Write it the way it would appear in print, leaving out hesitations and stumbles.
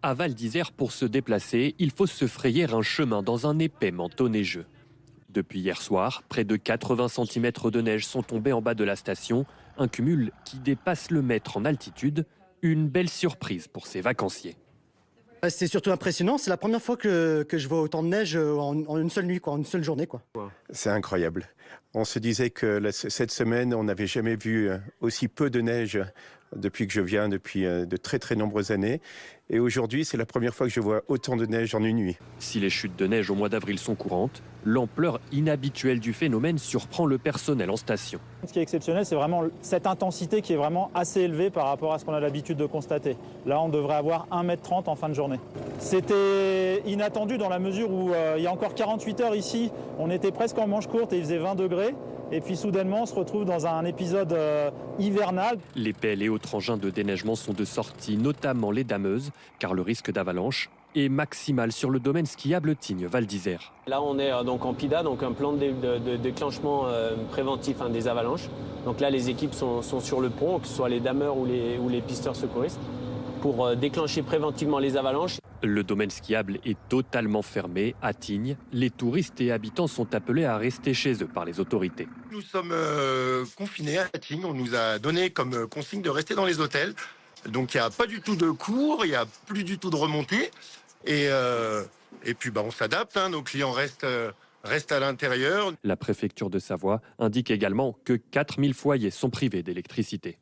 À Val d'Isère, pour se déplacer, il faut se frayer un chemin dans un épais manteau neigeux. Depuis hier soir, près de 80 cm de neige sont tombés en bas de la station, un cumul qui dépasse le mètre en altitude, une belle surprise pour ces vacanciers. C'est surtout impressionnant, c'est la première fois que je vois autant de neige en une seule nuit, en une seule journée. C'est incroyable. On se disait que cette semaine, on n'avait jamais vu aussi peu de neige depuis que je viens, depuis de très très nombreuses années. Et aujourd'hui, c'est la première fois que je vois autant de neige en une nuit. Si les chutes de neige au mois d'avril sont courantes, l'ampleur inhabituelle du phénomène surprend le personnel en station. Ce qui est exceptionnel, c'est vraiment cette intensité qui est vraiment assez élevée par rapport à ce qu'on a l'habitude de constater. Là, on devrait avoir 1,30 m en fin de journée. C'était inattendu dans la mesure où il y a encore 48 heures ici, on était presque en manche courte et il faisait 20 degrés. Et puis soudainement, on se retrouve dans un épisode hivernal. Les pelles et autres engins de déneigement sont de sortie, notamment les dameuses, car le risque d'avalanche est maximal sur le domaine skiable Tignes-Val d'Isère. Là, on est donc en PIDA, donc un plan de déclenchement préventif des avalanches. Donc là, les équipes sont sur le pont, que ce soit les dameurs ou les pisteurs secouristes, pour déclencher préventivement les avalanches. Le domaine skiable est totalement fermé à Tignes. Les touristes et habitants sont appelés à rester chez eux par les autorités. Nous sommes confinés à Tignes. On nous a donné comme consigne de rester dans les hôtels. Donc il n'y a pas du tout de cours, il n'y a plus du tout de remontée. Et puis on s'adapte, nos clients restent à l'intérieur. La préfecture de Savoie indique également que 4000 foyers sont privés d'électricité.